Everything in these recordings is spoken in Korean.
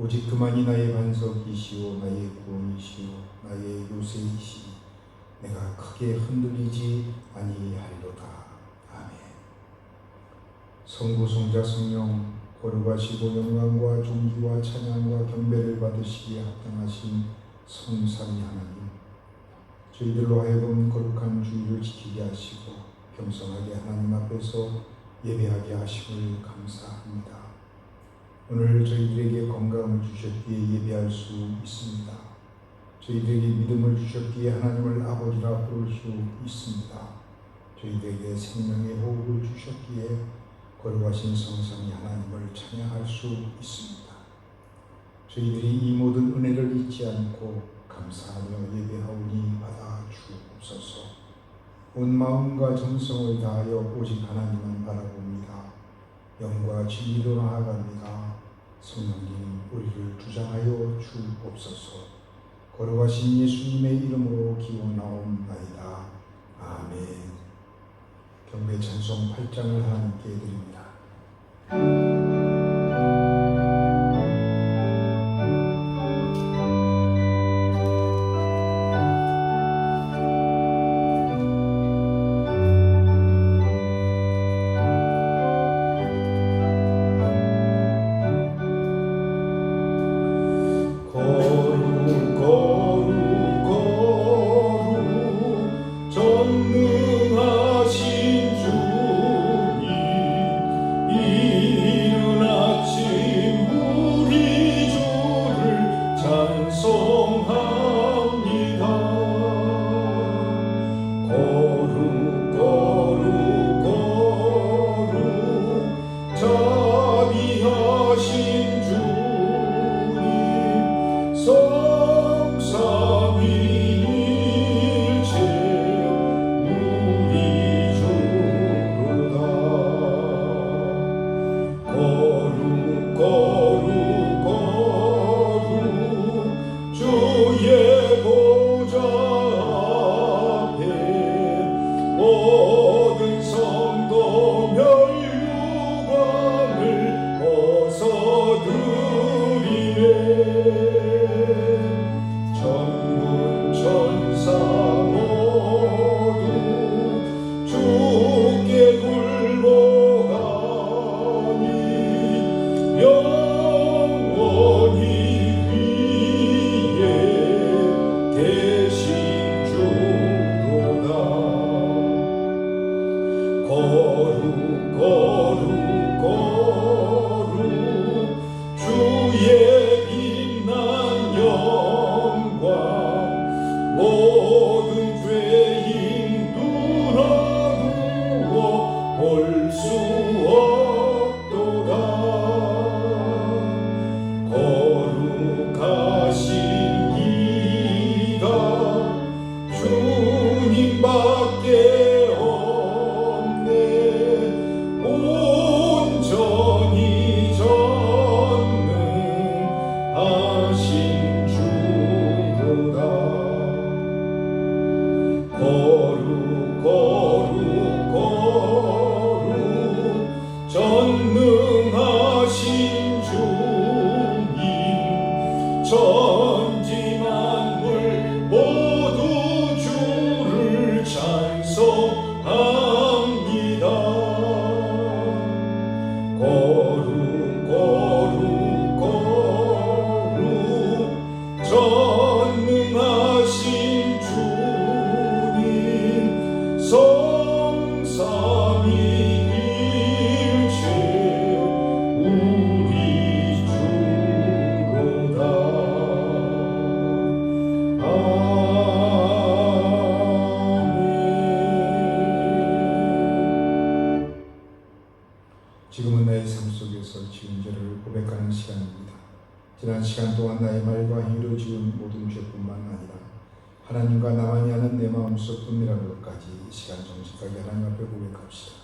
오직 그만이 나의 반석이시오 나의 구원이시오 나의 요새이시니 내가 크게 흔들리지 아니하리로다. 아멘. 성부 성자 성령 거룩하시고 영광과 존귀와 찬양과 경배를 받으시기에 합당하신 성삼위 하나님, 저희들로 하여금 거룩한 주의를 지키게 하시고 겸손하게 하나님 앞에서 예배하게 하심을 감사합니다. 오늘 저희들에게 건강을 주셨기에 예배할 수 있습니다. 저희들에게 믿음을 주셨기에 하나님을 아버지라 부를 수 있습니다. 저희들에게 생명의 호흡을 주셨기에 거룩하신 성삼위 하나님을 찬양할 수 있습니다. 저희들이 이 모든 은혜를 잊지 않고 감사하며 예배하오니 받아 주옵소서. 온 마음과 정성을 다하여 오직 하나님만 바라봅니다. 영과 진리로 나아갑니다. 성령님 우리를 주장하여 주옵소서. 거룩하신 예수님의 이름으로 기원하옵나이다. 아멘. 경배 찬송 8장을 하나님께 드립니다. 지금은 나의 삶 속에서 지은 죄를 고백하는 시간입니다. 지난 시간 동안 나의 말과 행위로 지은 모든 죄뿐만 아니라 하나님과 나만이 아는 내 마음속 은밀한 것까지 이 시간 정직하게 하나님 앞에 고백합시다.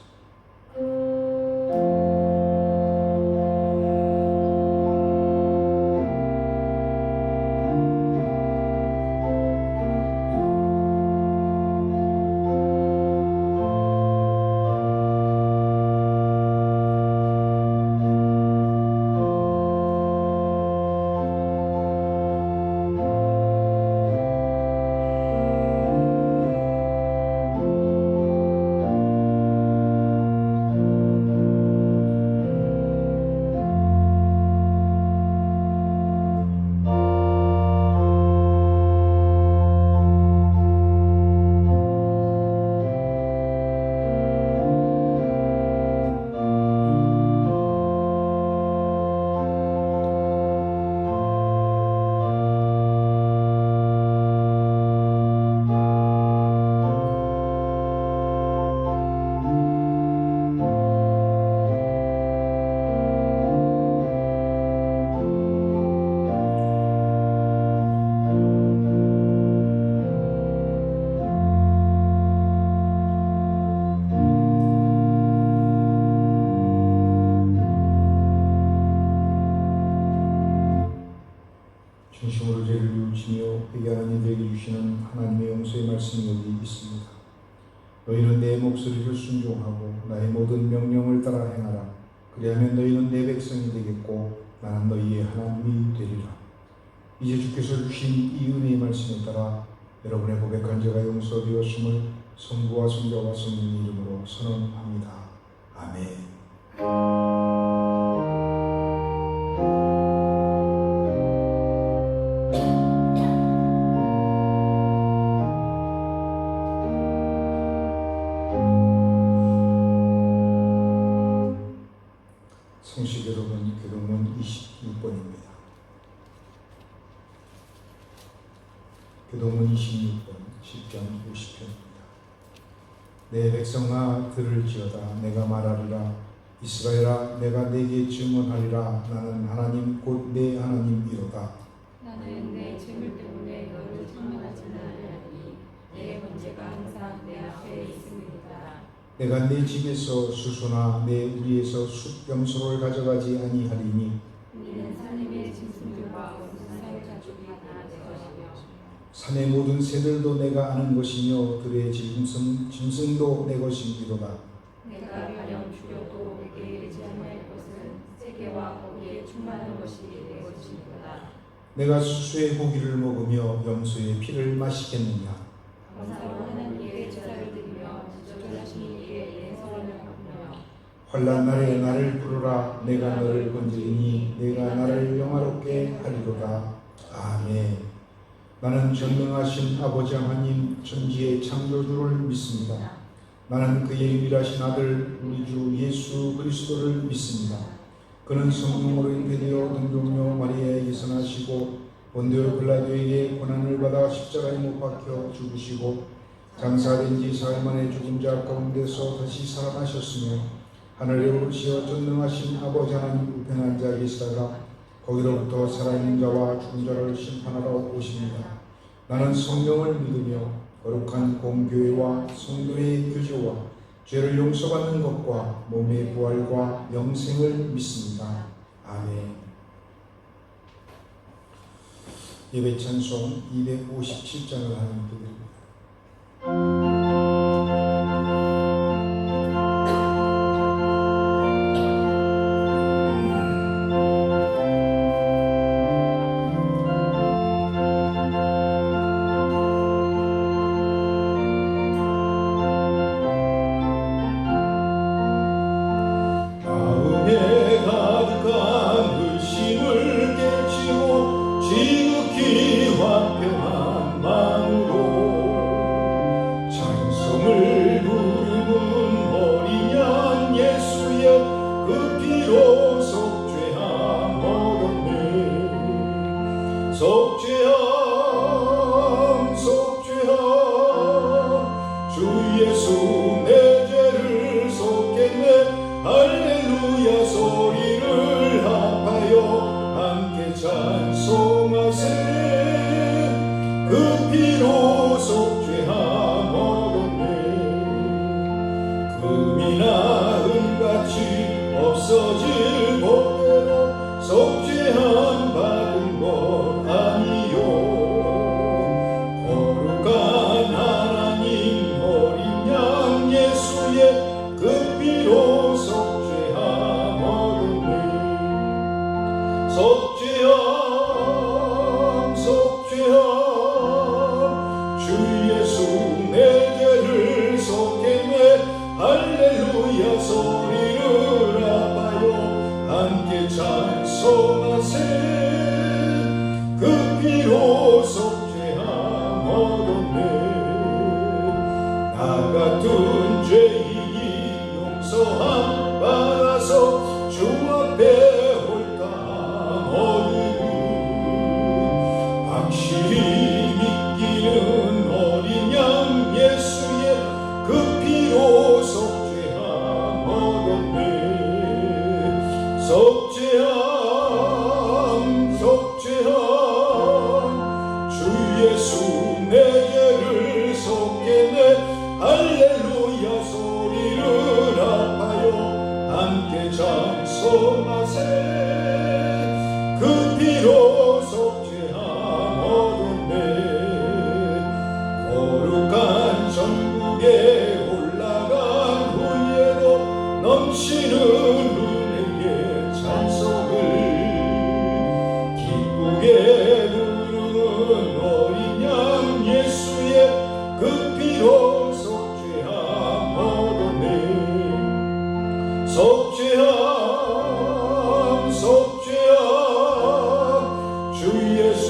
진심으로 죄를 뉘우치며 회개하는 이들에게 주시는 하나님의 용서의 말씀이 여기 있습니다. 너희는 내 목소리를 순종하고 나의 모든 명령을 따라 행하라. 그리하면 너희는 내 백성이 되겠고 나는 너희의 하나님이 되리라. 이제 주께서 주신 이 은혜의 말씀에 따라 여러분의 고백한 죄가 용서되었음을 성부와 성자와 성령의 이름으로 선언합니다. 아멘. 성식 여러분, 교동문 26번입니다. 교동문 26번, 10장 50편입니다. 내 백성아 들을지어다. 내가 말하리라. 이스라엘아, 내가 내게 증언하리라. 나는 하나님 곧 내 하나님이로다. 나는 내 죄물 때문에 너를 책망하지는 아니하니 내 번제가 항상 내 앞에 있음이로다. 내가 내 집에서 수소나 내 우리에서 숫염소를 가져가지 아니하리니 이는 하나님의 짐승들과 사역자족이 다 내 것이며 산의 모든 새들도 내가 아는 것이며 들의 짐승도 내 것이니로다. 내가 가령 죽여도 내게 이르지 아니할 것은 세계와 거기에 충만한 것이 내 것이니라. 내가 수수의 고기를 먹으며 염소의 피를 마시겠느냐. 감사로 하나님께 제사를 드리며 지적하신 이의 예서를 하며 환난 날에 나를 부르라. 내가 너를 건지리니 내가 나를 영화롭게 하리로다. 아멘. 나는 전능하신 아버지 하나님 천지의 창조주를 믿습니다. 나는 그의 유일하신 아들 우리 주 예수 그리스도를 믿습니다. 그는 성령으로 잉태되어 등종녀 마리아에게서 나시고 본디오 빌라도에게 고난을 받아 십자가에 못 박혀 죽으시고 장사된 지 사흘 만에 죽은 자 가운데서 다시 살아나셨으며 하늘에 오르시어 전능하신 아버지 하나님 우편에 앉아 계시다가 거기로부터 살아있는 자와 죽은 자를 심판하러 오십니다. 나는 성령을 믿으며 거룩한 공교회와 성도의 교제와 죄를 용서받는 것과 몸의 부활과 영생을 믿습니다. 아멘. 예배 찬송 257장을 하나님께 드립니다. 없어질 법대로 속죄함 받은 것 아니요. 거룩한 하나님 어린 양 예수의 그 피로 속죄함 얻었네. 속죄함 속죄함 주 예수 내 죄를 속했네. 할렐루야 소리를 함께 찬송하세. 그 피로 속죄함 얻었네. 나 같은 죄인이 용서함 받아서 주 앞에 홀딱 얻으며 천국에 누르는 어린 양 예수의 그 피로 속죄함 얻었네. 속죄함 속죄함 주 예수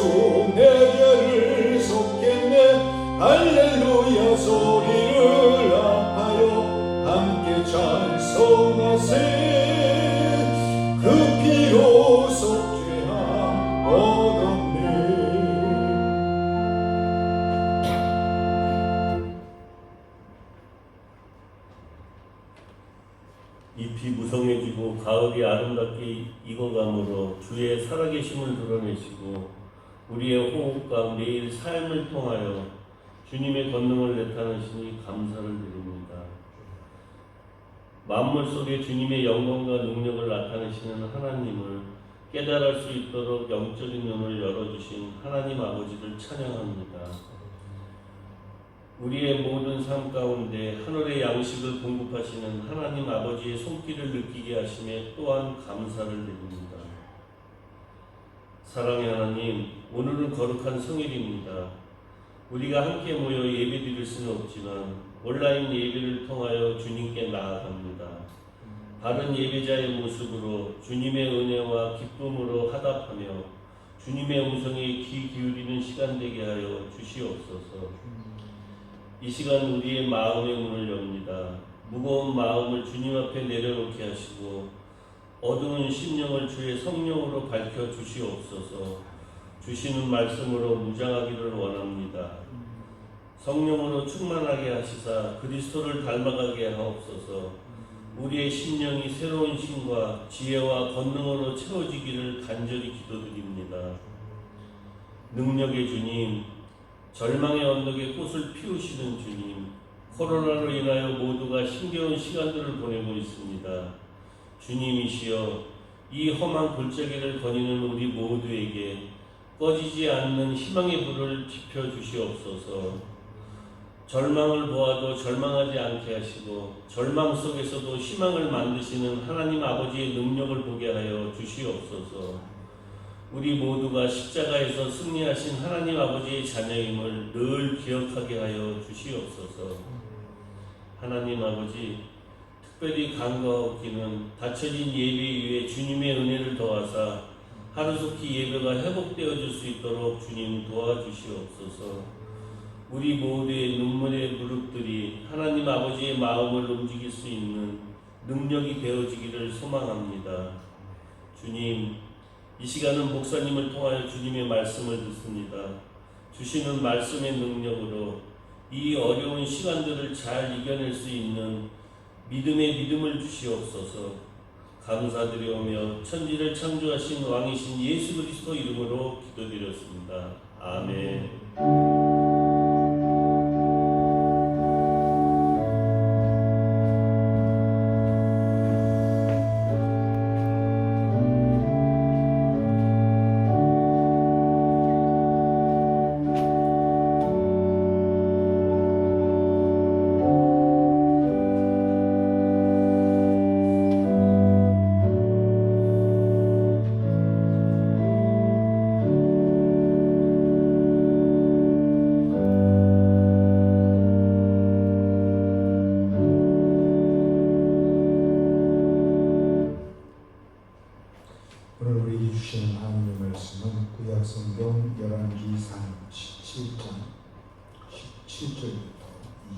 내 죄를 속겠네. 할렐루야 소리를 아파요 함께 찬송하세. 그 피로 속죄함 얻었네. 잎이 무성해지고 가을이 아름답게 익어감으로 주의 살아계심을 드러내시고 우리의 호흡과 매일 삶을 통하여 주님의 권능을 나타내시니 감사를 드립니다. 만물 속에 주님의 영광과 능력을 나타내시는 하나님을 깨달을 수 있도록 영적인 눈을 열어주신 하나님 아버지를 찬양합니다. 우리의 모든 삶 가운데 하늘의 양식을 공급하시는 하나님 아버지의 손길을 느끼게 하심에 또한 감사를 드립니다. 사랑의 하나님, 오늘은 거룩한 성일입니다. 우리가 함께 모여 예배드릴 수는 없지만 온라인 예배를 통하여 주님께 나아갑니다. 바른 예배자의 모습으로 주님의 은혜와 기쁨으로 화답하며 주님의 음성에 귀 기울이는 시간 되게 하여 주시옵소서. 이 시간 우리의 마음의 문을 엽니다. 무거운 마음을 주님 앞에 내려놓게 하시고 어두운 심령을 주의 성령으로 밝혀 주시옵소서. 주시는 말씀으로 무장하기를 원합니다. 성령으로 충만하게 하시사 그리스도를 닮아가게 하옵소서. 우리의 심령이 새로운 힘과 지혜와 권능으로 채워지기를 간절히 기도드립니다. 능력의 주님, 절망의 언덕에 꽃을 피우시는 주님, 코로나로 인하여 모두가 힘겨운 시간들을 보내고 있습니다. 주님이시여, 이 험한 골짜기를 거니는 우리 모두에게 꺼지지 않는 희망의 불을 지펴 주시옵소서. 절망을 보아도 절망하지 않게 하시고 절망 속에서도 희망을 만드시는 하나님 아버지의 능력을 보게 하여 주시옵소서. 우리 모두가 십자가에서 승리하신 하나님 아버지의 자녀임을 늘 기억하게 하여 주시옵소서. 하나님 아버지, 특별히 간과하기는 닫혀진 예배 위에 주님의 은혜를 더하사 하루속히 예배가 회복되어질 수 있도록 주님 도와주시옵소서. 우리 모두의 눈물의 무릎들이 하나님 아버지의 마음을 움직일 수 있는 능력이 되어지기를 소망합니다. 주님, 이 시간은 목사님을 통하여 주님의 말씀을 듣습니다. 주시는 말씀의 능력으로 이 어려운 시간들을 잘 이겨낼 수 있는 믿음의 믿음을 주시옵소서. 감사드리오며 천지를 창조하신 왕이신 예수 그리스도 이름으로 기도드렸습니다. 아멘. 오늘 우리에게 주시는 하나님의 말씀은 구약성경 열왕기상 17장 17절부터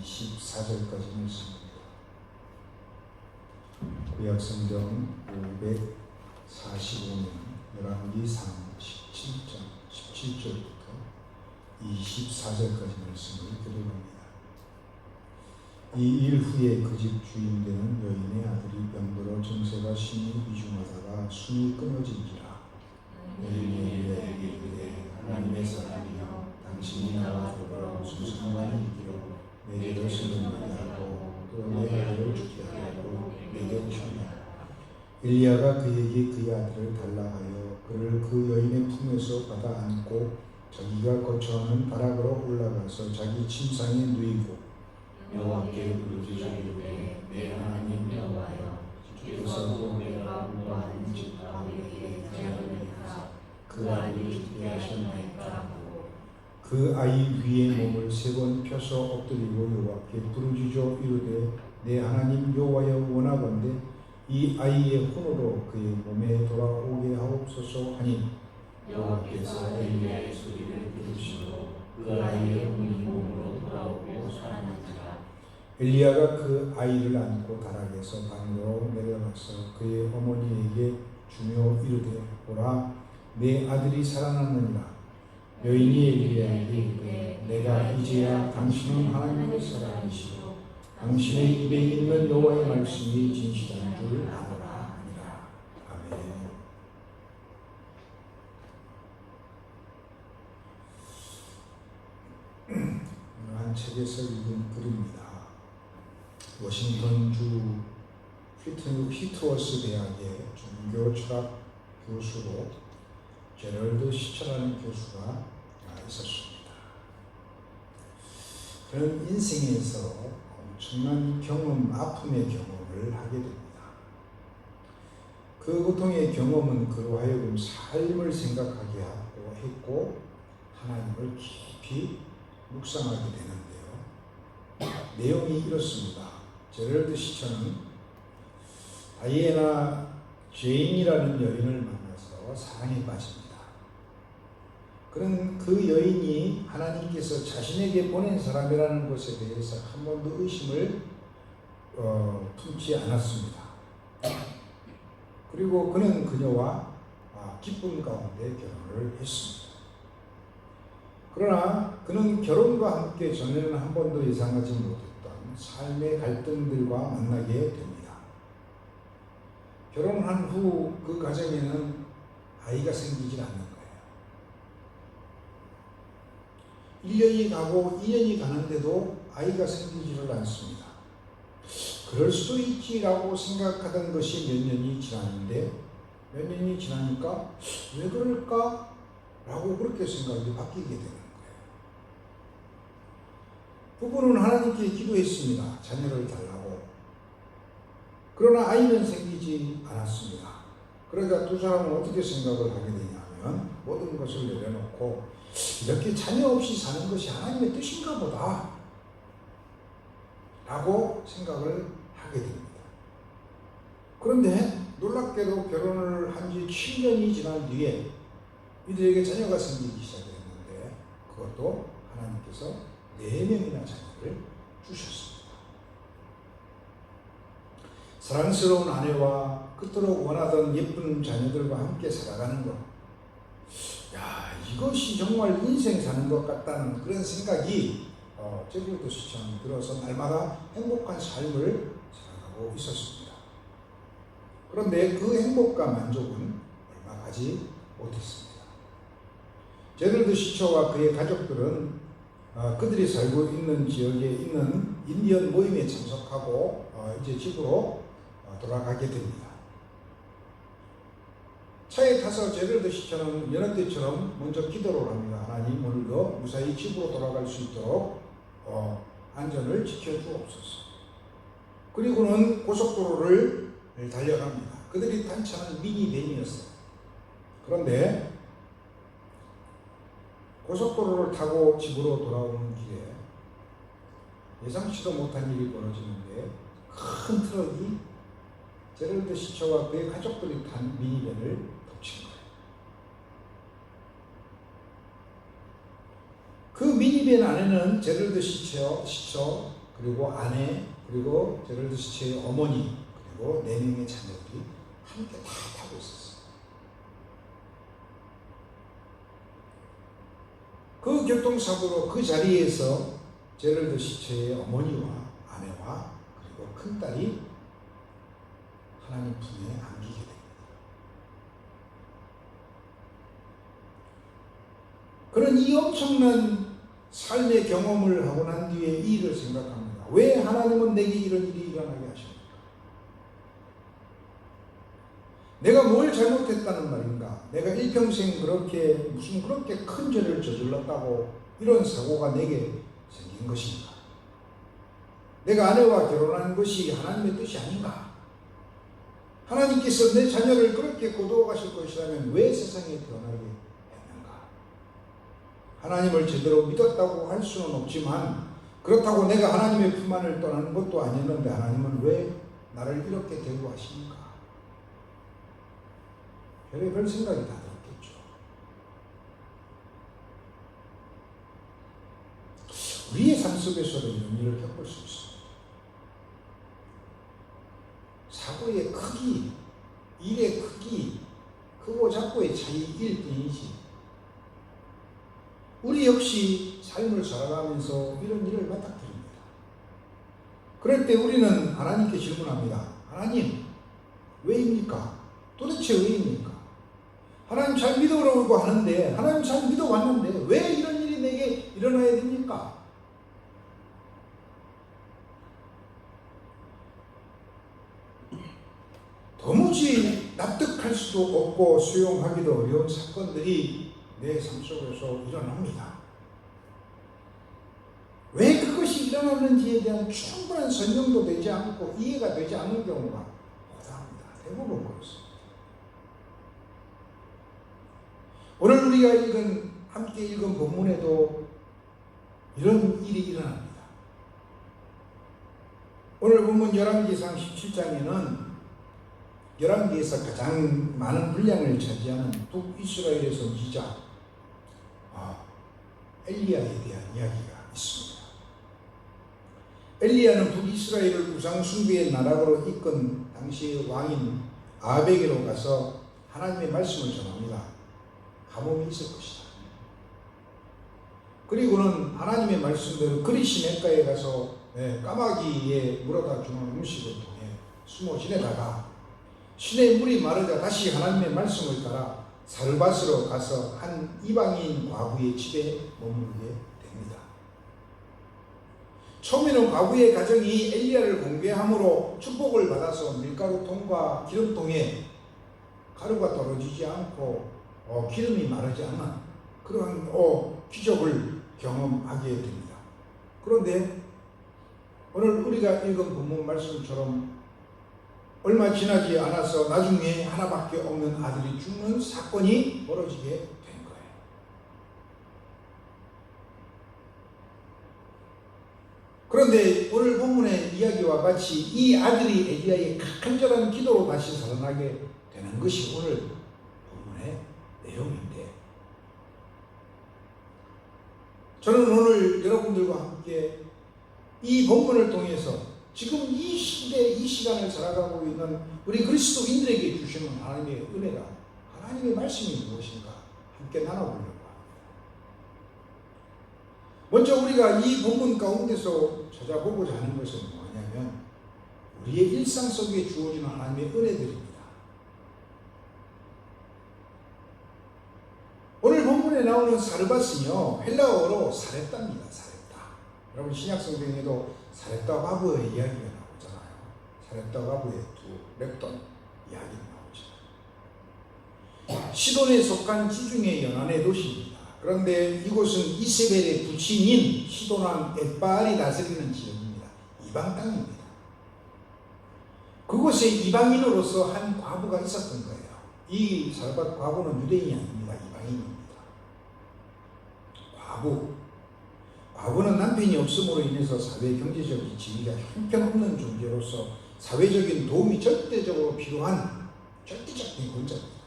24절까지 말씀입니다. 구약성경 545년 열왕기상 17장 17절부터 24절까지 말씀을 드려봅니다. 이 일 후에 그 집 주인 되는 여인의 아들이 병들어 정세가 심히 위중하다가 숨이 끊어진지라. 여인이 이르되 이르되 하나님의 사람이여 당신이 나와 더불어 무슨 상관이 있기로 내 죄를 슬금하게 하고 또 내 아들을 죽게 하려고 내게 오셨냐. 엘리야가 그에게 그의 아들을 달라 하여 그를 그 여인의 품에서 받아 안고 자기가 거처하는 바락으로 올라가서 자기 침상에 누이고 여호와께 부르짖으리되 내 하나님 여호와여 주께서 내가 구하는 집 다윗에게 재앙을 행하사 그 그 아이를 죽게 하셨나이까 하고 그 아이 위에 몸을 3번 펴서 엎드리고 여호와께 부르짖어 이르되 내 하나님 여호와여 원하건대 이 아이의 혼으로 그의 몸에 돌아오게 하옵소서 하니 여호와께서 엘리야의 소리를 들으시고 그 아이의 혼이 몸으로 돌아오고 살아나니라. 엘리야가 그 아이를 안고 다락에서 방으로 내려가서 그의 어머니에게 주며 이르되 보라 내 아들이 살아났느니라. 여인이 엘리야에게 이르되 내가 이제야 당신은 하나님의 사람이시오 당신의 입에 있는 여호와의 말씀이 진실한 줄 아노라 하니라. 아멘. 오늘 한 책에서 읽은 글입니다. 워싱턴주 휘트워스 대학의 종교 철학 교수로 제럴드 시처라는 교수가 있었습니다. 그런 인생에서 엄청난 경험, 아픔의 경험을 하게 됩니다. 그 고통의 경험은 그로 하여금 삶을 생각하게 하고 했고 하나님을 깊이 묵상하게 되는데요. 내용이 이렇습니다. 제럴드 시처는 다이애나 제인이라는 여인을 만나서 사랑에 빠집니다. 그런 그 여인이 하나님께서 자신에게 보낸 사람이라는 것에 대해서 한 번도 의심을 품지 않았습니다. 그리고 그는 그녀와 기쁨 가운데 결혼을 했습니다. 그러나 그는 결혼과 함께 전에는 한 번도 예상하지 못했던 삶의 갈등들과 만나게 됩니다. 결혼한 후 그 가정에는 아이가 생기질 않는 거예요. 1년이 가고 2년이 가는데도 아이가 생기지를 않습니다. 그럴 수도 있지라고 생각하던 것이 몇 년이 지났는데 몇 년이 지나니까 왜 그럴까? 라고 그렇게 생각이 바뀌게 되는 거예요. 부부는 하나님께 기도했습니다. 자녀를 달라고. 그러나 아이는 생기지 않았습니다. 그러자 두 사람은 어떻게 생각을 하게 되냐면 모든 것을 내려놓고 이렇게 자녀 없이 사는 것이 하나님의 뜻인가 보다 라고 생각을 하게 됩니다. 그런데 놀랍게도 결혼을 한 지 7년이 지난 뒤에 이들에게 자녀가 생기기 시작했는데 그것도 하나님께서 4명이나 자녀를 주셨습니다. 사랑스러운 아내와 그토록 원하던 예쁜 자녀들과 함께 살아가는 것. 야, 이것이 정말 인생 사는 것 같다는 그런 생각이 제럴드 시처는 들어서 날마다 행복한 삶을 살아가고 있었습니다. 그런데 그 행복과 만족은 얼마 가지 못했습니다. 제럴드 시처와 그의 가족들은 그들이 살고 있는 지역에 있는 인디언 모임에 참석하고 이제 집으로 돌아가게 됩니다. 차에 타서 제럴드 시처는 여느 때처럼 먼저 기도를 합니다. 하나님 오늘도 무사히 집으로 돌아갈 수 있도록 안전을 지켜주옵소서. 그리고는 고속도로를 달려갑니다. 그들이 탄 차는 미니밴이었어요. 그런데 고속도로를 타고 집으로 돌아오는 길에 예상치도 못한 일이 벌어지는데 큰 트럭이 제럴드 시처와 그의 가족들이 탄 미니밴을 덮친 거예요. 그 미니밴 안에는 제럴드 시처 그리고 아내 그리고 제럴드 시처의 어머니 그리고 4명의 자녀들이 함께 다 타고 있었어요. 그 교통사고로 그 자리에서 제럴드 시처의 어머니와 아내와 그리고 큰딸이 하나님 품에 안기게 됩니다. 그런 이 엄청난 삶의 경험을 하고 난 뒤에 이 일을 생각합니다. 왜 하나님은 내게 이런 일이 일어나게 하십니까? 내가 뭘 잘못했다는 말인가? 내가 일평생 그렇게 무슨 그렇게 큰 죄를 저질렀다고 이런 사고가 내게 생긴 것인가? 내가 아내와 결혼한 것이 하나님의 뜻이 아닌가? 하나님께서 내 자녀를 그렇게 거두어 가실 것이라면 왜 세상에 태어나게 하나님을 제대로 믿었다고 할 수는 없지만 그렇다고 내가 하나님의 품 안을 떠나는 것도 아니었는데 하나님은 왜 나를 이렇게 대우하십니까? 별의별 생각이 다 들었겠죠. 우리의 삶 속에서도 이런 일을 겪을 수 있습니다. 사고의 크기, 일의 크기, 크고 작고의 차이일 뿐이지 우리 역시 삶을 살아가면서 이런 일을 맞닥뜨립니다. 그럴 때 우리는 하나님께 질문합니다. 하나님, 왜입니까? 도대체 왜입니까? 하나님 잘 믿어오라고 하는데 하나님 잘 믿어왔는데 왜 이런 일이 내게 일어나야 됩니까? 도무지 납득할 수도 없고 수용하기도 어려운 사건들이 내 삶 속에서 일어납니다. 왜 그것이 일어났는지에 대한 충분한 설명도 되지 않고 이해가 되지 않는 경우가 허다합니다. 대부분 그렇습니다. 오늘 우리가 함께 읽은 본문에도 이런 일이 일어납니다. 오늘 본문 열왕기상 17장에는 열왕기에서 가장 많은 분량을 차지하는 북이스라엘의 선지자 엘리야에 대한 이야기가 있습니다. 엘리야는 북이스라엘을 우상 숭배의 나락으로 이끈 당시의 왕인 아합에게로 가서 하나님의 말씀을 전합니다. 가뭄이 있을 것이다. 그리고는 하나님의 말씀대로 그리시 냇가에 가서 까마귀에 물어다 주는 음식을 통해 숨어 지내다가 시내 물이 마르자 다시 하나님의 말씀을 따라 사르밧으로 가서 한 이방인 과부의 집에 머물게 됩니다. 처음에는 과부의 가정이 엘리야를 공개함으로 축복을 받아서 밀가루통과 기름통에 가루가 떨어지지 않고 기름이 마르지 않는 그러한 기적을 경험하게 됩니다. 그런데 오늘 우리가 읽은 본문 말씀처럼 얼마 지나지 않아서 나중에 하나밖에 없는 아들이 죽는 사건이 벌어지게 된 거예요. 그런데 오늘 본문의 이야기와 같이 이 아들이 엘리야의 간절한 기도로 다시 살아나게 되는 것이 오늘 본문의 내용인데 저는 오늘 여러분들과 함께 이 본문을 통해서 지금 이 시대, 이 시간을 살아가고 있는 우리 그리스도인들에게 주시는 하나님의 은혜가 하나님의 말씀이 무엇인가 함께 나눠보려고 합니다. 먼저 우리가 이 본문 가운데서 찾아보고자 하는 것은 뭐냐면 우리의 일상 속에 주어지는 하나님의 은혜들입니다. 오늘 본문에 나오는 사르밧은요 헬라어로 사렙다입니다. 사렙다. 여러분 신약성경에도 사렙다 과부의 이야기가 나오잖아요. 사렙다 과부의 두 랩돈 이야기가 나오잖아요. 시돈에 속한 지중해 연안의 도시입니다. 그런데 이곳은 이세벨의 부친인 시돈왕 엣바알이 다스리는 지역입니다. 이방 땅입니다. 그곳에 이방인으로서 한 과부가 있었던 거예요. 이 사르밧 과부는 유대인이 아닙니다. 이방인입니다. 과부는 남편이 없음으로 인해서 사회 경제적 지위가 형편없는 존재로서 사회적인 도움이 절대적으로 필요한 절대적인 권자입니다.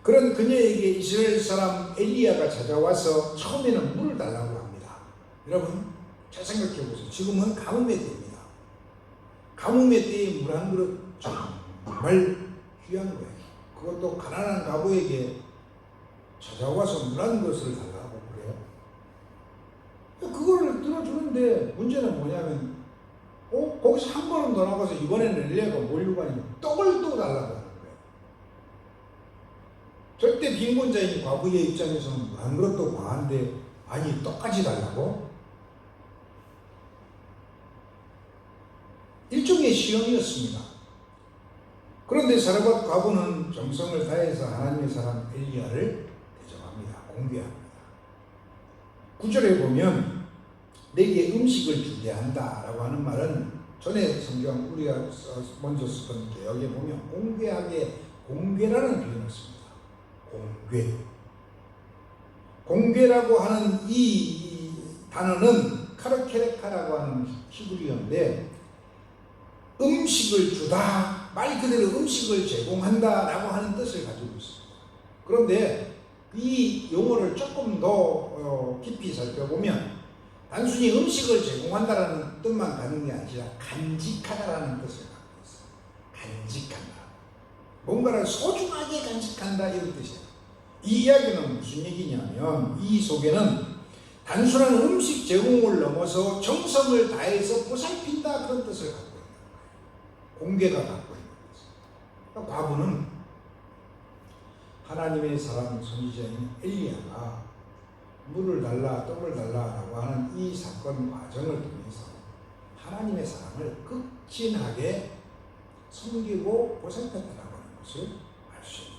그런 그녀에게 이스라엘 사람 엘리야가 찾아와서 처음에는 물을 달라고 합니다. 여러분 잘 생각해 보세요. 지금은 가뭄의 때입니다. 가뭄의 때에 물 한 그릇 정말 귀한 거예요. 그것도 가난한 과부에게 찾아와서 물 한 것을 달라고 그래요. 그거를 들어주는데 문제는 뭐냐면 거기서 한 걸음 더 나가서 이번에는 엘리야가 뭘 요구하냐면 떡을 또 달라고 하는 거예요. 절대 빈곤자인 과부의 입장에서는 물 한 그릇도 과한데 아니 떡까지 달라고? 일종의 시험이었습니다. 그런데 사르밧 과부는 정성을 다해서 하나님의 사람 엘리야를 대접합니다. 공개합니다. 9절에 보면 내게 음식을 주게 한다 라고 하는 말은 전에 성경 우리가 먼저 쓰던 개혁에 보면 공개라는 표현을 씁니다. 공개. 공궤라고 하는 이 단어는 카르케레카라고 하는 히브리어인데 음식을 주다, 말 그대로 음식을 제공한다라고 하는 뜻을 가지고 있습니다. 그런데 이 용어를 조금 더 깊이 살펴보면 단순히 음식을 제공한다라는 뜻만 가는 게 아니라 간직하다라는 뜻을 갖고 있어요. 간직한다. 뭔가를 소중하게 간직한다 이런 뜻이에요. 이 이야기는 무슨 얘기냐면 이 속에는 단순한 음식 제공을 넘어서 정성을 다해서 보살핀다 그런 뜻을 갖고 있는 거예요. 공개가 갖고 있는 뜻. 과부는 하나님의 사랑 선지자인 엘리야가 물을 달라 떡을 달라라고 하는 이 사건 과정을 통해서 하나님의 사랑을 극진하게 섬기고 보살폈다라고 하는 것을 알 수 있는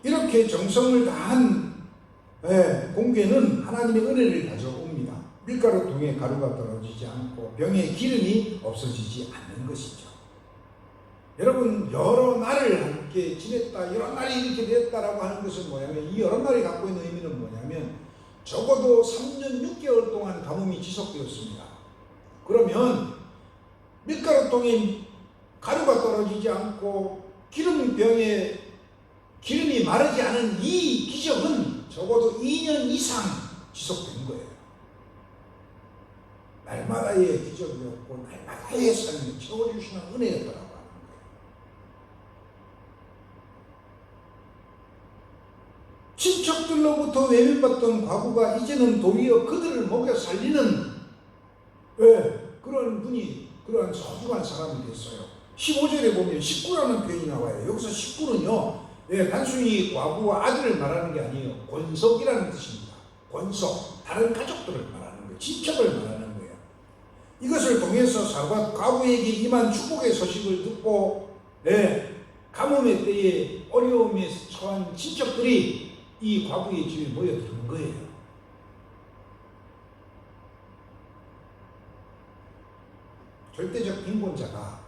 거예요. 이렇게 정성을 다한 공궤는 하나님의 은혜를 가져옵니다. 밀가루 통에 가루가 떨어지지 않고 병에 기름이 없어지지 않는 것이죠. 여러분, 여러 날을 함께 지냈다, 여러 날이 이렇게 되었다라고 하는 것은 뭐냐면, 이 여러 날이 갖고 있는 의미는 뭐냐면 적어도 3년 6개월 동안 가뭄이 지속되었습니다. 그러면 밀가루통에 가루가 떨어지지 않고 기름병에 기름이 마르지 않은 이 기적은 적어도 2년 이상 지속된 거예요. 날마다의 기적이었고 날마다의 삶을 채워주시는 은혜였더라고요. 친척들로부터 외면받던 과부가 이제는 도리어 그들을 먹여 살리는 그런 분이, 그런 소중한 사람이 됐어요. 15절에 보면 식구라는 표현이 나와요. 여기서 식구는요, 단순히 과부와 아들을 말하는 게 아니에요. 권속이라는 뜻입니다. 권속, 다른 가족들을 말하는 거예요. 친척을 말하는 거예요. 이것을 통해서 과부에게 임한 축복의 소식을 듣고 가뭄의 때에 어려움에 처한 친척들이 이 과부의 집에 모여드는 거예요. 절대적 빈곤자가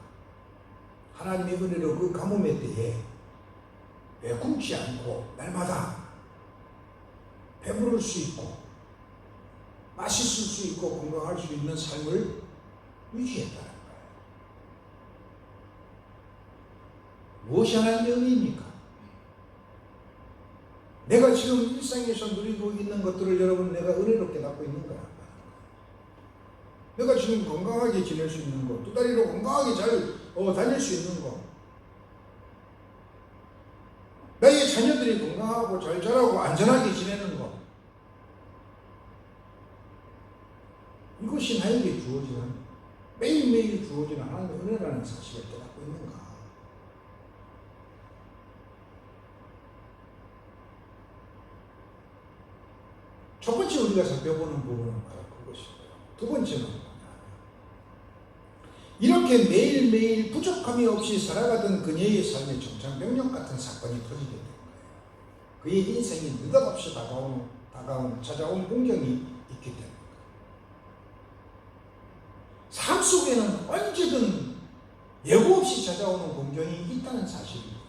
하나님의 은혜로 그 가뭄의 때에 굶지 않고 날마다 배부를 수 있고 맛있을 수 있고 건강할 수 있는 삶을 유지했다는 거예요. 무엇이 하나님의 은혜입니까? 내가 지금 일상에서 누리고 있는 것들을 여러분 내가 은혜로 깨닫고 있는 거야. 내가 지금 건강하게 지낼 수 있는 것, 두 다리로 건강하게 잘 다닐 수 있는 것, 나의 자녀들이 건강하고 잘 자라고 안전하게 지내는 것, 이것이 나에게 주어지는, 매일매일 주어지는 하나님의 은혜라는 사실을 깨닫고 있는가? 첫 번째 우리가 살펴보는 부분은 바로 그것이고요. 두 번째는 뭐냐? 이렇게 매일매일 부족함이 없이 살아가던 그녀의 삶에 정창병력 같은 사건이 터지게 된 거예요. 그의 인생이 느닷없이 찾아온 공경이 있기 때문에. 삶 속에는 언제든 예고 없이 찾아오는 공경이 있다는 사실입니다.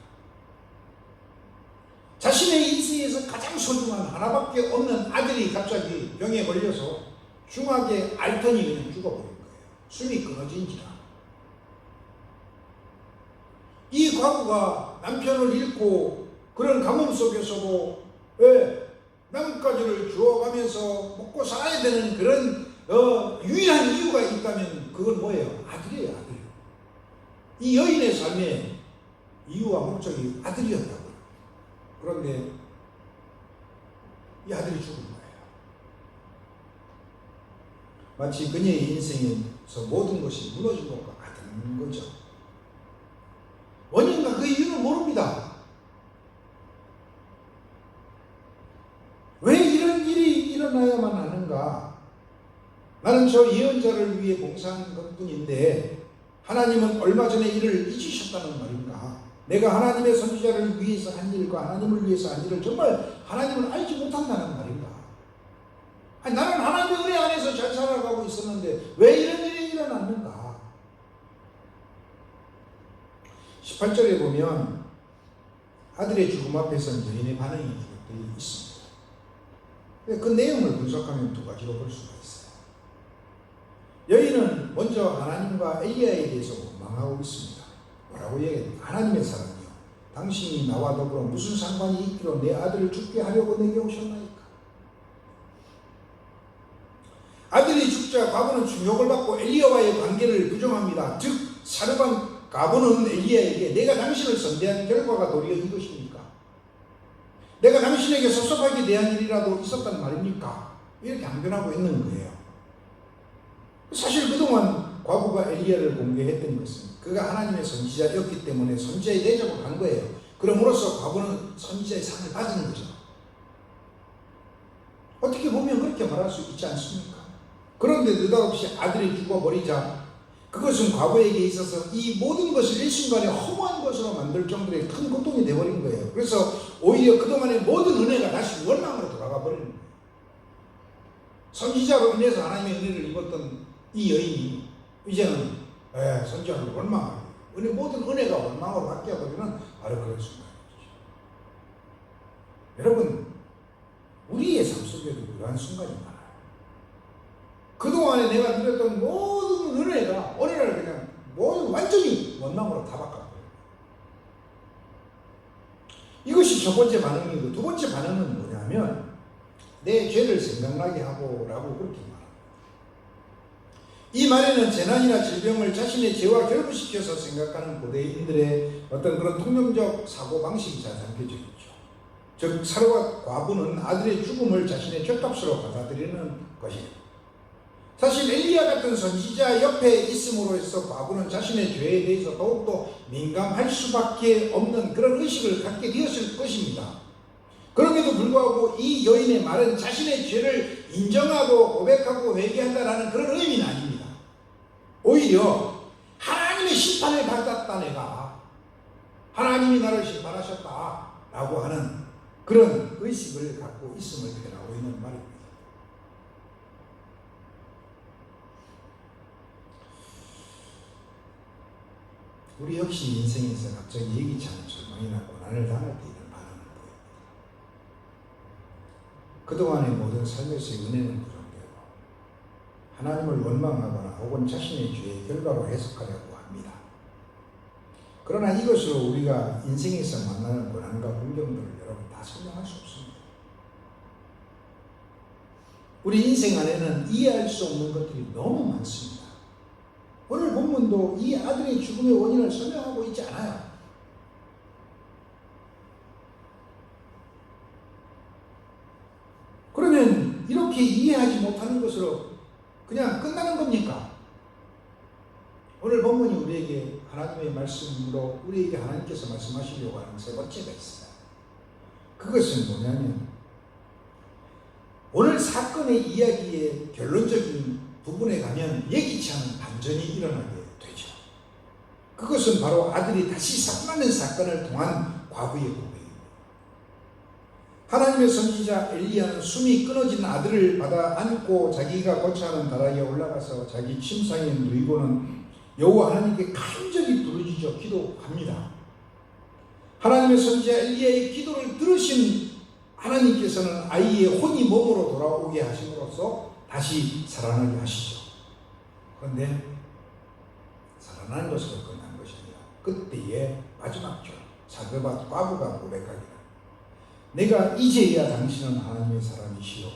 자신의 인생에서 가장 소중한 하나밖에 없는 아들이 갑자기 병에 걸려서 중하게 앓더니 그냥 죽어버린 거예요. 숨이 끊어진지라. 이 과부가 남편을 잃고 그런 가뭄 속에서도 나뭇가지를 주워가면서 먹고 살아야 되는 그런 유일한 이유가 있다면 그건 뭐예요? 아들이에요, 아들. 이 여인의 삶의 이유와 목적이 아들이었다고요. 그런데 이 아들이 죽은 거예요. 마치 그녀의 인생에서 모든 것이 무너진 것과 같은 거죠. 원인과 그 이유는 모릅니다. 왜 이런 일이 일어나야만 하는가? 나는 저 예언자를 위해 봉사한 것뿐인데 하나님은 얼마 전에 이를 잊으셨다는 말인가? 내가 하나님의 선지자를 위해서 한 일과 하나님을 위해서 한 일을 정말 하나님을 알지 못한다는 말인가? 아니, 나는 하나님의 은혜 안에서 잘 살아가고 있었는데 왜 이런 일이 일어났는가? 18절에 보면 아들의 죽음 앞에서는 여인의 반응이 기록되어 있습니다. 그 내용을 분석하면 두 가지로 볼 수가 있어요. 여인은 먼저 하나님과 엘리야에 대해서 원망하고 있습니다. 뭐라고 얘기합니까? 하나님의 사람이요, 당신이 나와 더불어 무슨 상관이 있기로 내 아들을 죽게 하려고 내게 오셨나이까? 아들이 죽자 과부는 중욕을 받고 엘리야와의 관계를 부정합니다. 즉 사르반 과부는 엘리야에게 내가 당신을 선대한 결과가 도리어 이것입니까? 내가 당신에게 섭섭하게 대한 일이라도 있었단 말입니까? 이렇게 항변하고 있는 거예요. 사실 그동안 과부가 엘리야를 공개했던 것은 그가 하나님의 선지자였기 때문에 선지자의 대접을 한 거예요. 그럼으로써 과부는 선지자의 상을 받은 거죠. 어떻게 보면 그렇게 말할 수 있지 않습니까? 그런데 느닷없이 아들이 죽어버리자 그것은 과부에게 있어서 이 모든 것을 일순간에 허무한 것으로 만들 정도의 큰 고통이 되어버린 거예요. 그래서 오히려 그동안의 모든 은혜가 다시 원망으로 돌아가 버리는 거예요. 선지자로 인해서 하나님의 은혜를 입었던 이 여인이 이제는 선지자로 원망하고 모든 은혜가 원망으로 바뀌어버리는 바로 그런 순간이죠. 여러분, 우리의 삶 속에도 그러한 순간이 많아요. 그동안에 내가 누렸던 모든 은혜가 어느 날 그냥 모든 완전히 원망으로 다 바뀌어버려요. 이것이 첫 번째 반응이고, 두 번째 반응은 뭐냐면 내 죄를 생각나게 하고 라고 그렇게 말합니다. 이 말에는 재난이나 질병을 자신의 죄와 결부시켜서 생각하는 고대인들의 어떤 그런 통념적 사고방식이 잘 담겨져 있죠. 즉 사르밧 과부는 아들의 죽음을 자신의 죄값으로 받아들이는 것입니다. 사실 엘리야 같은 선지자 옆에 있음으로 해서 과부는 자신의 죄에 대해서 더욱더 민감할 수밖에 없는 그런 의식을 갖게 되었을 것입니다. 그럼에도 불구하고 이 여인의 말은 자신의 죄를 인정하고 고백하고 회개한다라는 그런 의미는 아닙니다. 오히려 하나님의 심판을 받았다, 내가 하나님이 나를 심판하셨다 라고 하는 그런 의식을 갖고 있음을 표현하고 있는 말입니다. 우리 역시 인생에서 갑자기 예기치 않은 절망이나 고난을 당할 때 이런 반응을 보입니다. 그동안의 모든 삶에서의 은혜는 부정되고 하나님을 원망하거나 혹은 자신의 죄의 결과로 해석하려고 합니다. 그러나 이것으로 우리가 인생에서 만나는 고난과 풍경들을 여러분 다 설명할 수 없습니다. 우리 인생 안에는 이해할 수 없는 것들이 너무 많습니다. 오늘 본문도 이 아들의 죽음의 원인을 설명하고 있지 않아요. 그러면 이렇게 이해하지 못하는 것으로 그냥 끝나는 겁니까? 오늘 본문이 우리에게 하나님의 말씀으로 우리에게 하나님께서 말씀하시려고 하는 세 번째가 있어요. 그것은 뭐냐면 오늘 사건의 이야기의 결론적인 부분에 가면 예기치 않은 반전이 일어나게 되죠. 그것은 바로 아들이 다시 살아나는 사건을 통한 과부의 고백입니다. 하나님의 선지자 엘리야는 숨이 끊어진 아들을 받아 안고 자기가 거처하는 다락에 올라가서 자기 침상에 누이고는 여호와 하나님께 간절히 부르짖어 기도합니다. 하나님의 선지자 엘리야의 기도를 들으신 하나님께서는 아이의 혼이 몸으로 돌아오게 하심으로써 다시 살아나게 하시죠. 그런데 살아난 것으로 끝난 것이 아니라 그때의 마지막 절 사르밧 과부가 고백하기를 내가 이제야 당신은 하나님의 사람이시요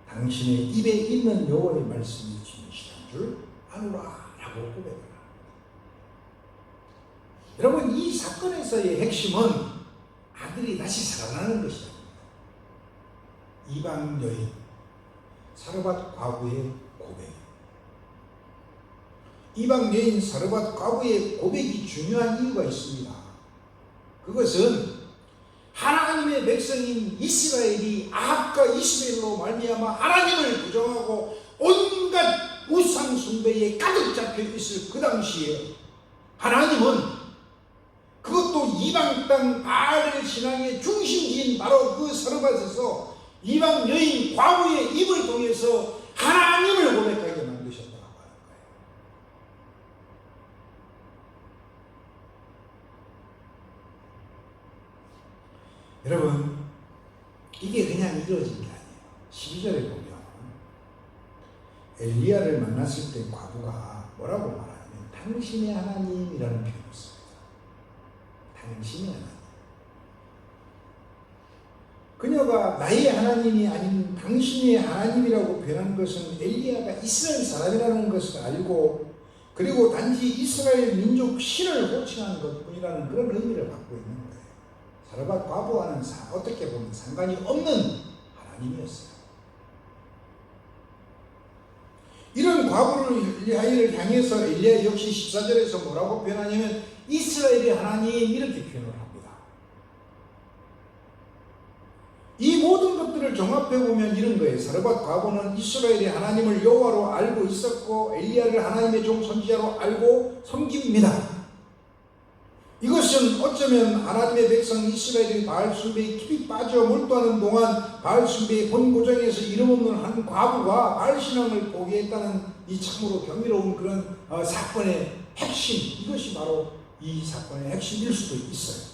당신의 입에 있는 여호와의 말씀이 진실한 줄 아노라 라고 고백합니다. 여러분, 이 사건에서의 핵심은 아들이 다시 살아나는 것이 아닙니다. 이방 여인 사르밧 과부의 고백. 이방 여인 사르밧 과부의 고백이 중요한 이유가 있습니다. 그것은 하나님의 백성인 이스라엘이 아합과 이스라엘로 말미암아 하나님을 부정하고 온갖 우상 숭배에 가득 잡혀 있을 그 당시에 하나님은 그것도 이방 땅 바알 신앙의 중심지인 바로 그 사르밧에서 이방 여인 과부의 입을 통해서 하나님을 고백하게 만드셨다고 하는 거예요. 여러분, 이게 그냥 이루어진 게 아니에요. 12절에 보면 엘리야를 만났을 때 과부가 뭐라고 말하냐면 당신의 하나님이라는 표현을 씁니다. 당신의 하나님. 그녀가 나의 하나님이 아닌 당신의 하나님이라고 표현한 것은 엘리야가 이스라엘 사람이라는 것을 알고 그리고 단지 이스라엘 민족 신을 호칭하는 것뿐이라는 그런 의미를 갖고 있는 거예요. 사르밧 과부와는 어떻게 보면 상관이 없는 하나님이었어요. 이런 과부를 향해서 엘리야 역시 14절에서 뭐라고 표현하냐면 이스라엘의 하나님 이렇게 표현을 합니다. 이 모든 것들을 종합해보면 이런 거예요. 사르밧 과부는 이스라엘의 하나님을 여호와로 알고 있었고 엘리야를 하나님의 종 선지자로 알고 섬깁니다. 이것은 어쩌면 하나님의 백성 이스라엘이 바알 숭배에 깊이 빠져 몰두하는 동안 바알 숭배의 본고장에서 이름 없는 한 과부가 바알 신앙을 포기했다는 이 참으로 경이로운 그런 사건의 핵심, 이것이 바로 이 사건의 핵심일 수도 있어요.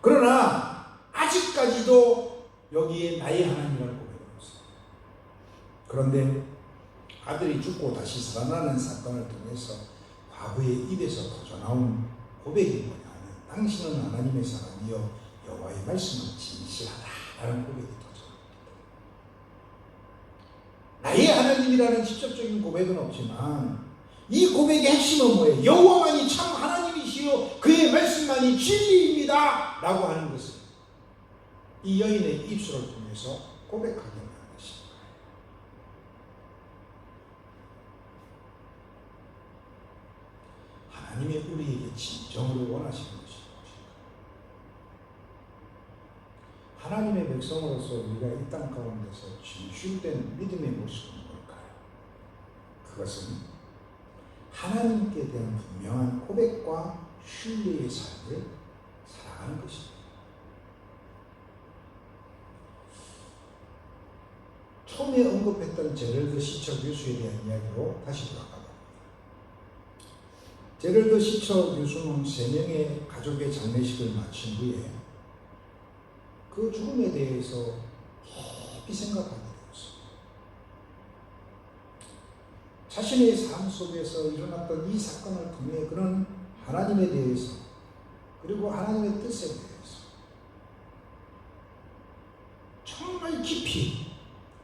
그러나 아직까지도 여기에 나의 하나님이라고 고백했어요. 그런데 아들이 죽고 다시 살아나는 사건을 통해서 과부의 입에서 터져나온 고백이 뭐냐면 당신은 하나님의 사람이여 여호와의 말씀은 진실하다라는 고백이 터져나옵니다. 나의 하나님이라는 직접적인 고백은 없지만 이 고백의 핵심은 뭐예요? 여호와만이 참 하나님이시요 그의 말씀만이 진리입니다 라고 하는 것을 이 여인의 입술을 통해서 고백하게 하는 것입니다. 하나님이 우리에게 진정으로 원하시는 것이 무엇일까? 하나님의 백성으로서 우리가 이 땅 가운데서 진실된 믿음의 모습은 뭘까요? 그것은 하나님께 대한 분명한 고백과 신뢰의 삶을 살아가는 것입니다. 처음에 언급했던 제럴드 시처 교수에 대한 이야기로 다시 돌아가봅니다. 제럴드 시처 교수는 3명의 가족의 장례식을 마친 후에 그 죽음에 대해서 깊이 생각하게 되었습니다. 자신의 삶 속에서 일어났던 이 사건을 통해 그는 하나님에 대해서 그리고 하나님의 뜻에 대해서 정말 깊이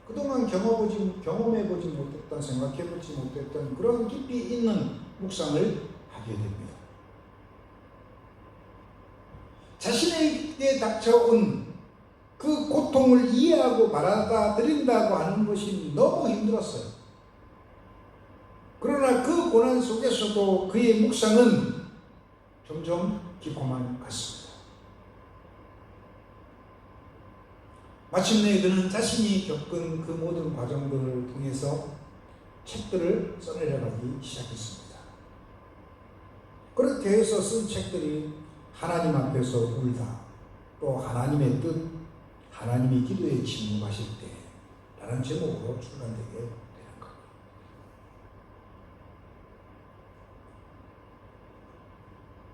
그동안 경험해보지 못했던, 생각해보지 못했던 그런 깊이 있는 묵상을 하게 됩니다. 자신에게 닥쳐온 그 고통을 이해하고 받아들인다고 하는 것이 너무 힘들었어요. 그러나 그 고난 속에서도 그의 묵상은 점점 깊어만 갔습니다. 마침내 그는 자신이 겪은 그 모든 과정들을 통해서 책들을 써내려가기 시작했습니다. 그렇게 해서 쓴 책들이 하나님 앞에서 울다, 또 하나님의 뜻, 하나님이 기도에 침묵하실 때 라는 제목으로 출간되게 되는 겁니다.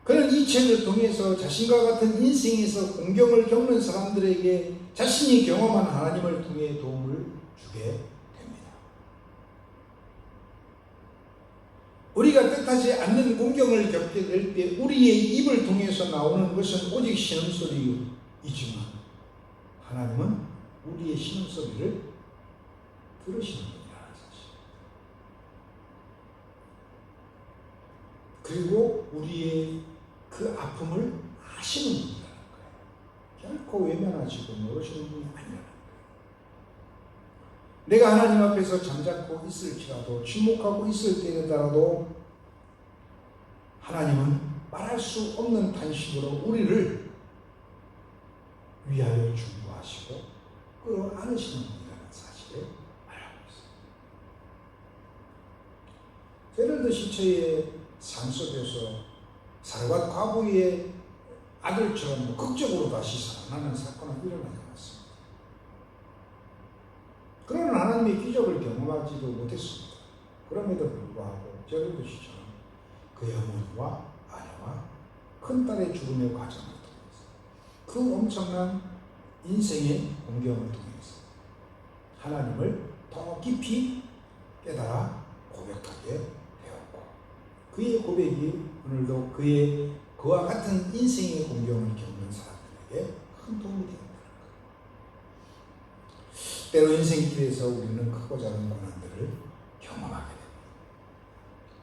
그는 이 책을 통해서 자신과 같은 인생에서 공경을 겪는 사람들에게 자신이 경험한 하나님을 통해 도움을 주게 됩니다. 우리가 뜻하지 않는 공경을 겪게 될 때 우리의 입을 통해서 나오는 것은 오직 신음소리이지만 하나님은 우리의 신음소리를 들으시는 분이라는 사실. 그리고 우리의 그 아픔을 아시는 분이라는 거예요. 결코 외면하시고 모르시는 분이 아니라는 거예요. 내가 하나님 앞에서 잠자코 있을지라도 침묵하고 있을 때에라도 하나님은 말할 수 없는 탄식으로 우리를 위하여 중보하시고 끌어안으시는 분이라는 사실을 알고 있습니다. 제럴드 시처의 삶 속에서 사르밧 과부의 아들처럼 극적으로 다시 살아나는 사건은 일어나지 않았습니다. 그러나 하나님의 기적을 경험하지도 못했습니다. 그럼에도 불구하고 제럴드 시처는 그의 어머니와 아내와 큰딸의 죽음의 과정을 통해서 그 엄청난 인생의 공경을 통해서 하나님을 더 깊이 깨달아 고백하게 되었고, 그의 고백이 오늘도 그와 같은 인생의 공경을 겪는 사람들에게 큰 도움이 된다는 것. 때로 인생길에서 우리는 크고 작은 고난들을 경험하게 됩니다.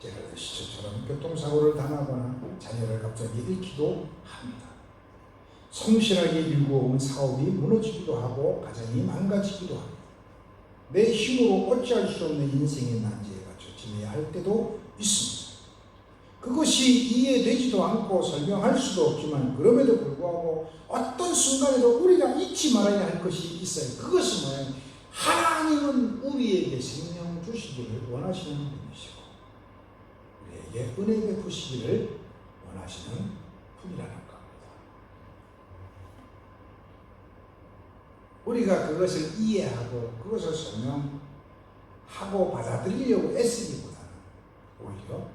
예를 들어 시처처럼 교통사고를 당하거나 자녀를 갑자기 잃기도 합니다. 성실하게 일구어온 사업이 무너지기도 하고 가정이 망가지기도 합니다. 내 힘으로 어찌할 수 없는 인생의 난제에 갇혀 지내야 할 때도 있습니다. 그것이 이해되지도 않고 설명할 수도 없지만 그럼에도 불구하고 어떤 순간에도 우리가 잊지 말아야 할 것이 있어요. 그것은 뭐예요? 하나님은 우리에게 생명 주시기를 원하시는 분이시고 우리에게 은혜 베푸시기를 원하시는 분이라는 겁니다. 우리가 그것을 이해하고 그것을 설명하고 받아들이려고 애쓰기보다는 오히려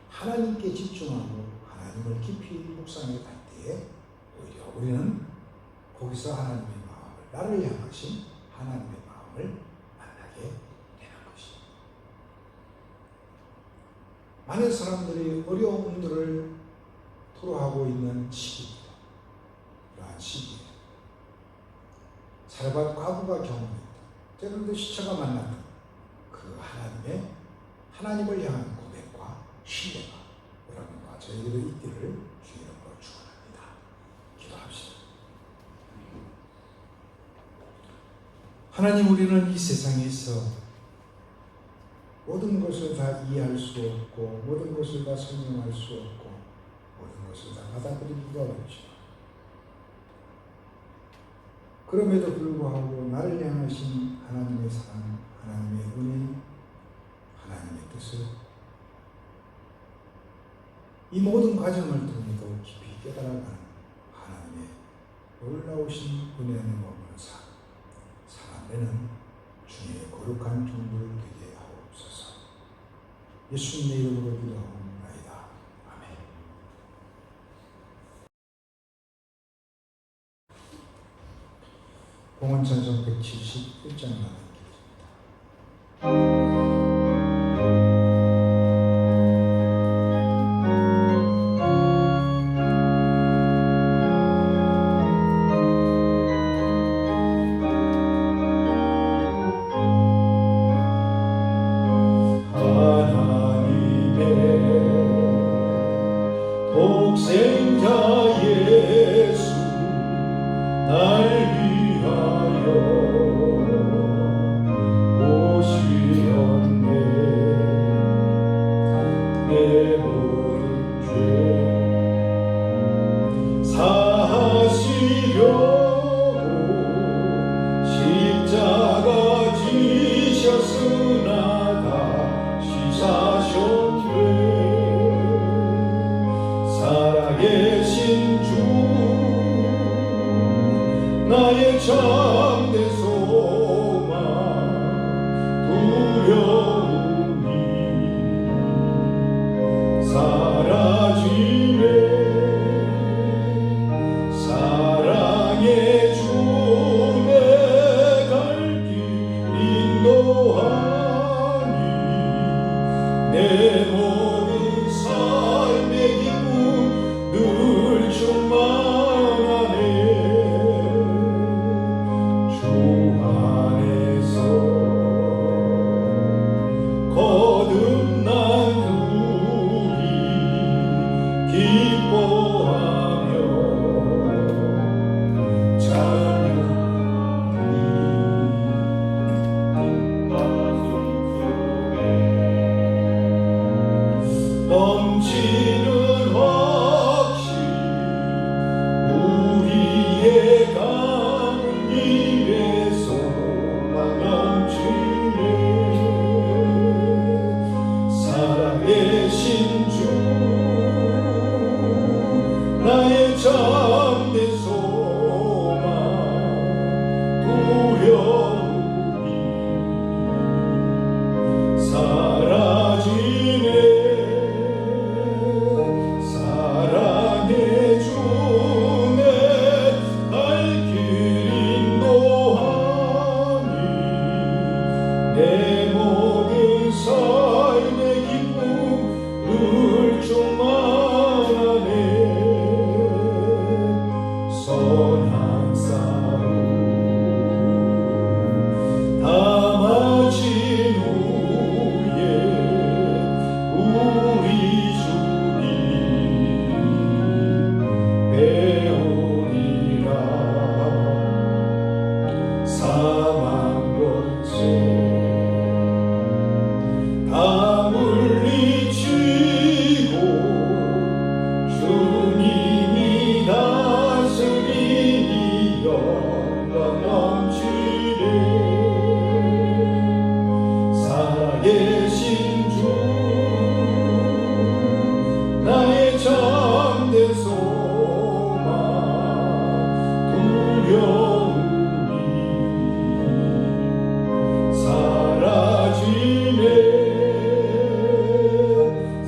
하나님께 집중하고 하나님을 깊이 묵상해 갈 때에 오히려 우리는 거기서 하나님의 마음을, 나를 향하신 하나님의 마음을 만나게 되는 것입니다. 많은 사람들이 어려움들을 토로하고 있는 시기입니다. 그러한 시기에 살아본 과거가 경험했다. 때로도 시처가 만났다. 그 하나님을 향한 고백과 신뢰가 여러분과 저희들의 있기를 주의 이름으로 축원합니다. 기도합시다. 하나님, 우리는 이 세상에서 모든 것을 다 이해할 수 없고 모든 것을 다 설명할 수 없고 모든 것을 다 받아들이기가 어렵지만 그럼에도 불구하고 나를 향하신 하나님의 사랑, 하나님의 은혜, 하나님의 뜻을 이 모든 과정을 통해서 깊이 깨달아가는 하나님의 놀라우신 은혜 안에 머무는 사람들은 주의 거룩한 종들 되게 하옵소서. 예수님의 이름으로 기도하옵나이다. 아멘. 공원찬송 171장 나는 독생자 예수 날 위하여 오시었네. 내 모든 죄 사하시려고 십자가 지셨으나 다시 사셨네. 살아계신 주 나의 참된 소망 두려움이 사라지네. 사랑의 주 내 갈 길 인도하니 내 모든 삶의 기쁨 늘 충만하네. 주 안에서 선한 싸움 다 마친 후에 우리 주님 배우리라 사망 권세 다 물리치고 주님이 다스리니 영광 넘치네 살아계신 주 나의 참된 소망 두려움이 사라지네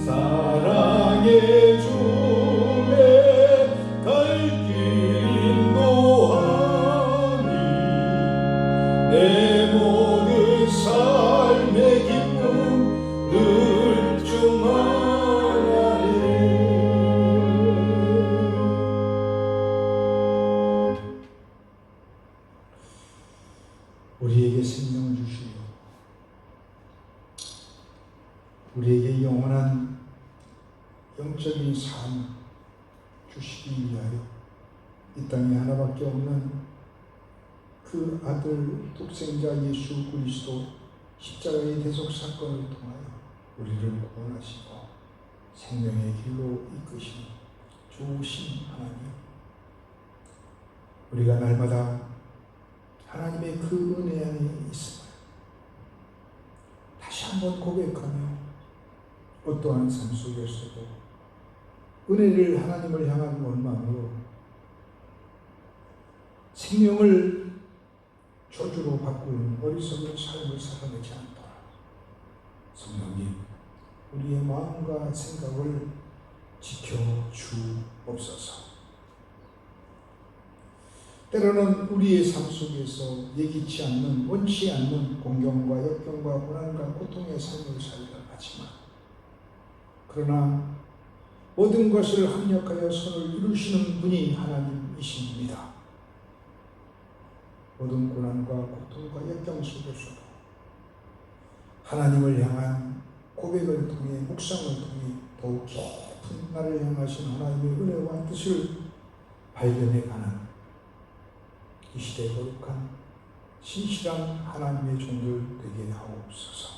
사랑의 주에 갈 길 인도하니 내 모든 삶의 기쁨 늘 충만하네 우리에게 생명을 주시고 우리에게 영원한 영적인 삶 주시기 위하여 이 땅에 하나밖에 없는 그 아들 독생자 예수 그리스도 십자가의 대속 사건을 통하여 우리를 구원하시고 생명의 길로 이끄신 좋으신 하나님, 우리가 날마다 하나님의 그 은혜 안에 있음을 다시 한번 고백하며 어떠한 삶 속에서도 은혜를 하나님을 향한 원망으로 생명을 저주로 바꾸는 어리석은 삶을 살아내지 않도록 성령님, 우리의 마음과 생각을 지켜주옵소서. 때로는 우리의 삶 속에서 예기치 않는, 원치 않는 공경과 역경과 고난과 고통의 삶을 살려 하지만, 그러나 모든 것을 합력하여 선을 이루시는 분이 하나님이십니다. 모든 고난과 고통과 역경 속에서도 하나님을 향한 고백을 통해, 묵상을 통해 더욱 깊은 나를 향하신 하나님의 은혜와 뜻을 발견해가는 이 시대의 거룩한 신실한 하나님의 종들 되게 하옵소서.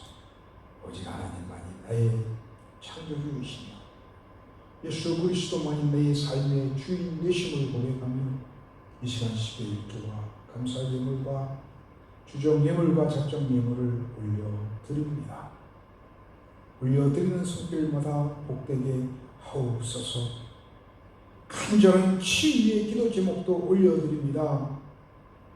오직 하나님만이 나의 창조주이시며 예수 그리스도만이 내 삶의 주인 되심을 고백하며 이 시간 시대의 기도와 감사 예물과 주정 예물과 작정 예물을 올려드립니다. 올려드리는 손길마다 복되게 하옵소서. 간절한 치유의 기도 제목도 올려드립니다.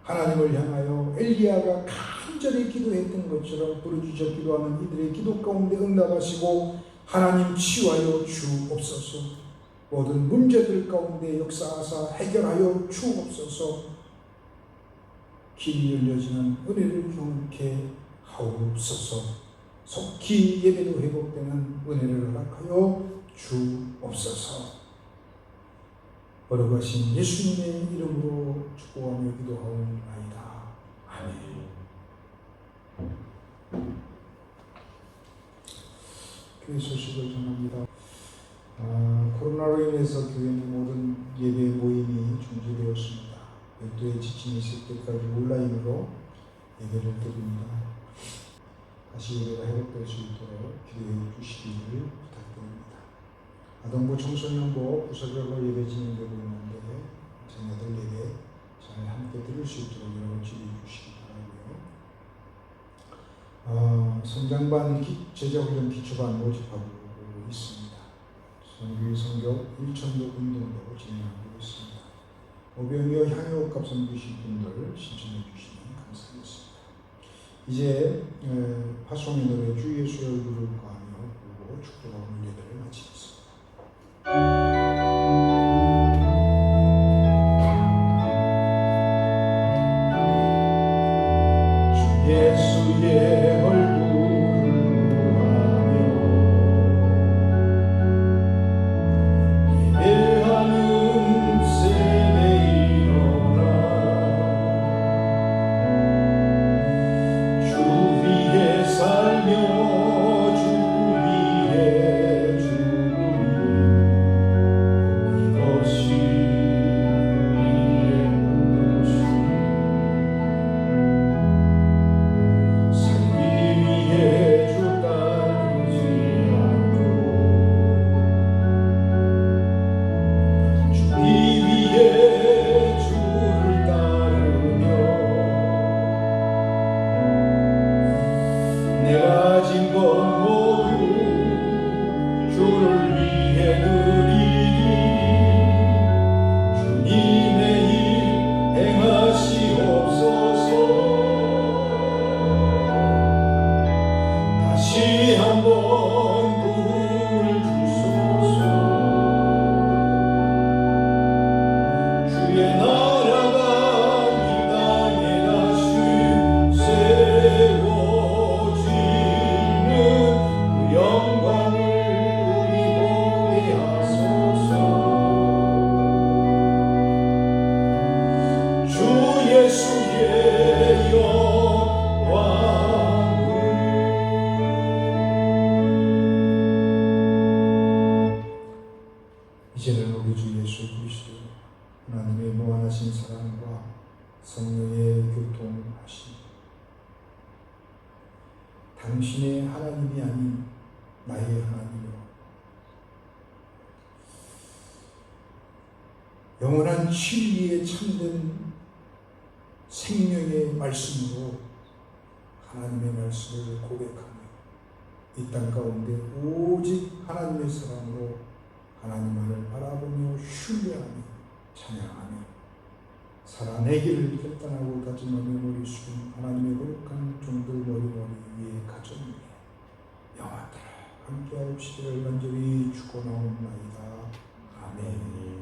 하나님을 향하여 엘리야가 간절히 기도했던 것처럼 부르짖어 기도하는 이들의 기도 가운데 응답하시고 하나님 치유하여 주옵소서. 모든 문제들 가운데 역사하사 해결하여 주옵소서. 길이 열려지는 은혜를 경험케 하옵소서. 속히 예배도 회복되는 은혜를 허락하여 주옵소서. 거룩하신 예수님의 이름으로 축복하며 기도하옵나이다. 아멘. 교회 소식을 전합니다. 코로나로 인해서 교회는 모든 예배 모임이 중지되었습니다. 별도의 지침이 있을 때까지 온라인으로 예배를 드립니다. 다시 예배가 회복될 수 있도록 기도해 주시기를 부탁드립니다. 아동부 청소년부 부서별로 예배 진행되고 있는데 자녀들 예배 잘 함께 들을 수 있도록 여러분 지도해 주시기 바라고요. 성장반 제자훈련 기초반 모집하고 있습니다. 선교의 성교 1천도 운동도 진행하고 있습니다. 오병이어 향유옥값 섬기신 분들 신청해 주시면 감사하겠습니다. 이제 파송의 노래 주 예수의 얼굴을 구하며 부르고 축복하는 예배를 마치겠습니다. 주 예수의 얼굴을 구하며 예배하는 세대 일어 무한하신 사랑과 성령의 교통하심, 당신의 하나님이 아닌 나의 하나님이요 영원한 진리에 참된 생명의 말씀으로 하나님의 말씀을 고백하며 이 땅 가운데 오직 하나님의 사랑으로 하나님만을 바라보며 신뢰하며 찬양하며 살아내기를 결단하고 다짐하며 머리 숙인 하나님의 거룩한 종들 머리 위에 가정 위에 영원토록 함께하옵시기를 간절히 축원하옵나이다. 아멘.